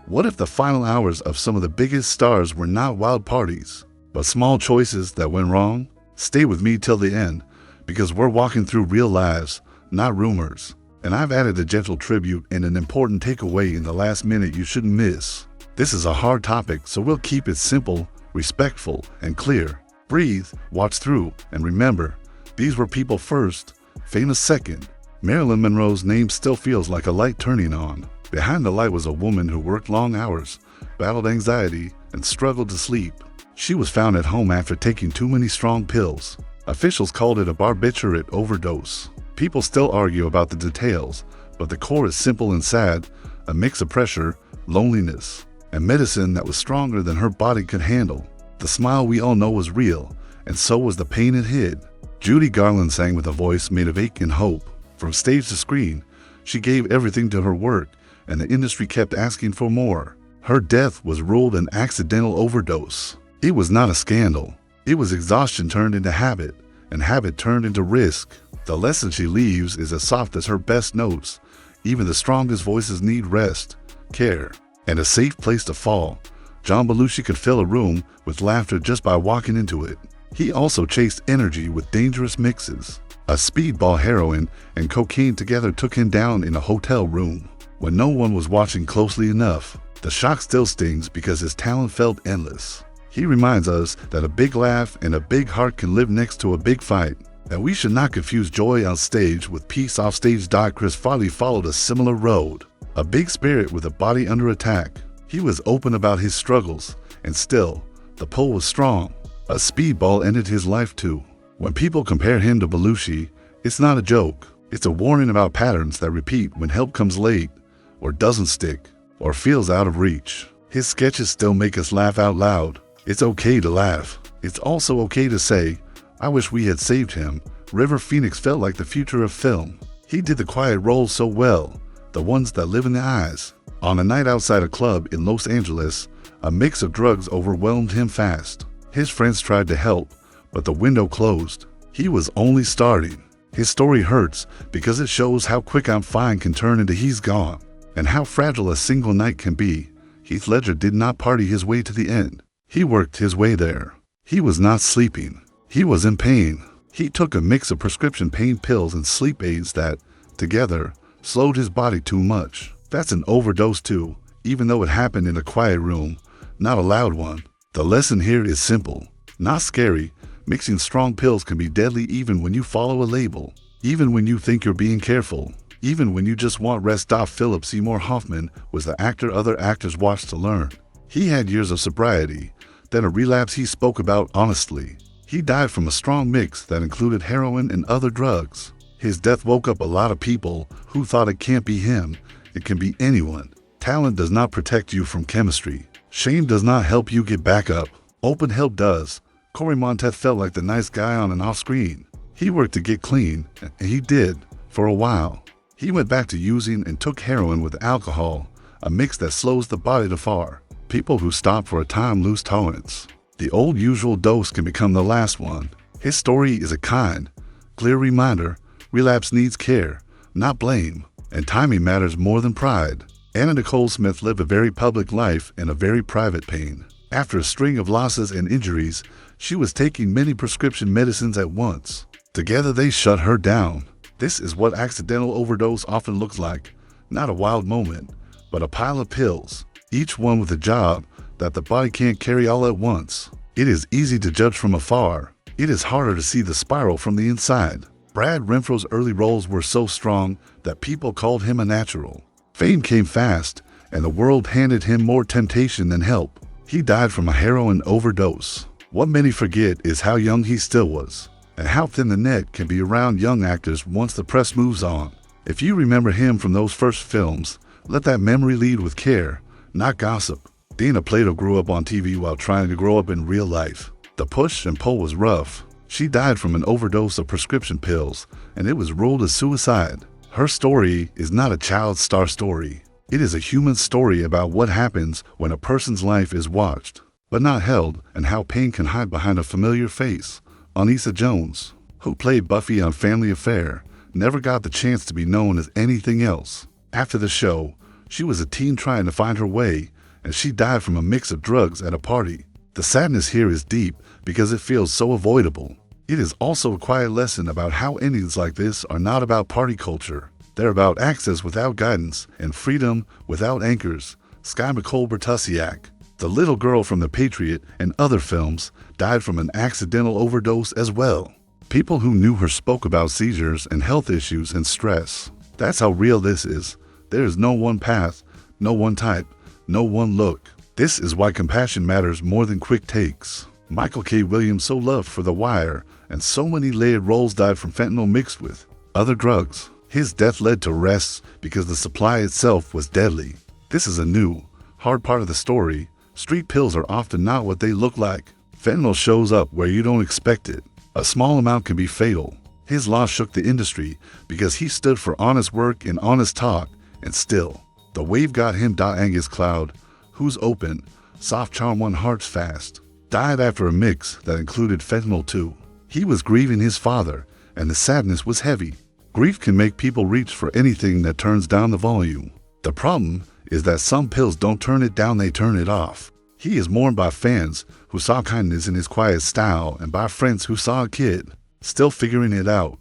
What if the final hours of some of the biggest stars were not wild parties, but small choices that went wrong? Stay with me till the end, because we're walking through real lives, not rumors. And I've added a gentle tribute and an important takeaway in the last minute you shouldn't miss. This is a hard topic, so we'll keep it simple, respectful, and clear. Breathe, watch through, and remember, these were people first, famous second. Marilyn Monroe's name still feels like a light turning on. Behind the light was a woman who worked long hours, battled anxiety, and struggled to sleep. She was found at home after taking too many strong pills. Officials called it a barbiturate overdose. People still argue about the details, but the core is simple and sad, a mix of pressure, loneliness, and medicine that was stronger than her body could handle. The smile we all know was real, and so was the pain it hid. Judy Garland sang with a voice made of ache and hope. From stage to screen, she gave everything to her work, and the industry kept asking for more. Her death was ruled an accidental overdose. It was not a scandal. It was exhaustion turned into habit, and habit turned into risk. The lesson she leaves is as soft as her best notes. Even the strongest voices need rest, care, and a safe place to fall. John Belushi could fill a room with laughter just by walking into it. He also chased energy with dangerous mixes. A speedball, heroin, and cocaine together took him down in a hotel room. When no one was watching closely enough, the shock still stings because his talent felt endless. He reminds us that a big laugh and a big heart can live next to a big fight, and we should not confuse joy on stage with peace off stage. Chris Farley followed a similar road. A big spirit with a body under attack. He was open about his struggles, and still, the pull was strong. A speedball ended his life too. When people compare him to Belushi, it's not a joke. It's a warning about patterns that repeat when help comes late, or doesn't stick, or feels out of reach. His sketches still make us laugh out loud. It's okay to laugh. It's also okay to say, I wish we had saved him. River Phoenix felt like the future of film. He did the quiet roles so well, the ones that live in the eyes. On a night outside a club in Los Angeles, a mix of drugs overwhelmed him fast. His friends tried to help, but the window closed. He was only starting. His story hurts because it shows how quick I'm fine can turn into he's gone, and how fragile a single night can be. Heath Ledger did not party his way to the end. He worked his way there. He was not sleeping. He was in pain. He took a mix of prescription pain pills and sleep aids that, together, slowed his body too much. That's an overdose too, even though it happened in a quiet room, not a loud one. The lesson here is simple, not scary. Mixing strong pills can be deadly even when you follow a label, even when you think you're being careful, even when you just want rest. Philip Seymour Hoffman was the actor other actors watched to learn. He had years of sobriety, then a relapse he spoke about honestly. He died from a strong mix that included heroin and other drugs. His death woke up a lot of people who thought it can't be him. It can be anyone. Talent does not protect you from chemistry. Shame does not help you get back up. Open help does. Corey Monteith felt like the nice guy on and off screen. He worked to get clean, and he did, for a while. He went back to using and took heroin with alcohol, a mix that slows the body to far. People who stop for a time lose tolerance. The old usual dose can become the last one. His story is a kind, clear reminder. Relapse needs care, not blame, and timing matters more than pride. Anna Nicole Smith lived a very public life and a very private pain. After a string of losses and injuries, she was taking many prescription medicines at once. Together they shut her down. This is what accidental overdose often looks like. Not a wild moment, but a pile of pills, each one with a job that the body can't carry all at once. It is easy to judge from afar. It is harder to see the spiral from the inside. Brad Renfro's early roles were so strong that people called him a natural. Fame came fast, and the world handed him more temptation than help. He died from a heroin overdose. What many forget is how young he still was, and how thin the net can be around young actors once the press moves on. If you remember him from those first films, let that memory lead with care, not gossip. Dana Plato grew up on TV while trying to grow up in real life. The push and pull was rough. She died from an overdose of prescription pills, and it was ruled as suicide. Her story is not a child star story. It is a human story about what happens when a person's life is watched, but not held, and how pain can hide behind a familiar face. Anissa Jones, who played Buffy on Family Affair, never got the chance to be known as anything else. After the show, she was a teen trying to find her way, and she died from a mix of drugs at a party. The sadness here is deep because it feels so avoidable. It is also a quiet lesson about how endings like this are not about party culture. They're about access without guidance and freedom without anchors. Sky McCole Bertusiak, the little girl from The Patriot and other films, died from an accidental overdose as well. People who knew her spoke about seizures and health issues and stress. That's how real this is. There is no one path, no one type, no one look. This is why compassion matters more than quick takes. Michael K. Williams, so loved for The Wire, and so many layered roles, died from fentanyl mixed with other drugs. His death led to arrests because the supply itself was deadly. This is a new, hard part of the story. Street pills are often not what they look like. Fentanyl shows up where you don't expect it. A small amount can be fatal. His loss shook the industry because he stood for honest work and honest talk, and still, the wave got him. Angus Cloud, who's open, soft charm won hearts fast, died after a mix that included fentanyl too. He was grieving his father, and the sadness was heavy. Grief can make people reach for anything that turns down the volume. The problem is that some pills don't turn it down, they turn it off. He is mourned by fans who saw kindness in his quiet style and by friends who saw a kid still figuring it out.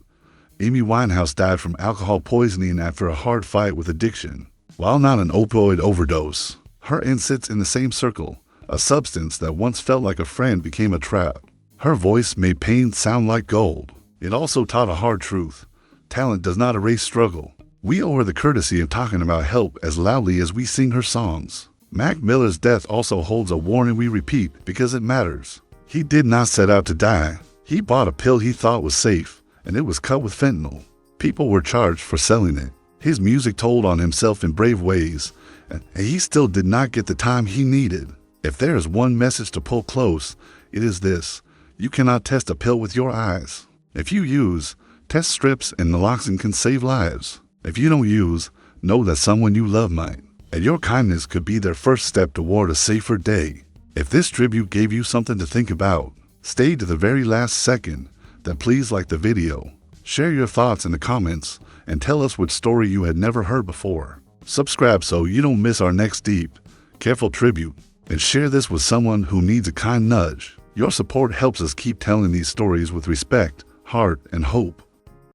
Amy Winehouse died from alcohol poisoning after a hard fight with addiction. While not an opioid overdose, her end sits in the same circle. A substance that once felt like a friend became a trap. Her voice made pain sound like gold. It also taught a hard truth. Talent does not erase struggle. We owe her the courtesy of talking about help as loudly as we sing her songs. Mac Miller's death also holds a warning we repeat because it matters. He did not set out to die. He bought a pill he thought was safe, and it was cut with fentanyl. People were charged for selling it. His music told on himself in brave ways, and he still did not get the time he needed. If there is one message to pull close, it is this: you cannot test a pill with your eyes. If you use, test strips and naloxone can save lives. If you don't use, know that someone you love might. And your kindness could be their first step toward a safer day. If this tribute gave you something to think about, stay to the very last second, then please like the video, share your thoughts in the comments, and tell us what story you had never heard before. Subscribe so you don't miss our next deep, careful tribute, and share this with someone who needs a kind nudge. Your support helps us keep telling these stories with respect, heart, and hope.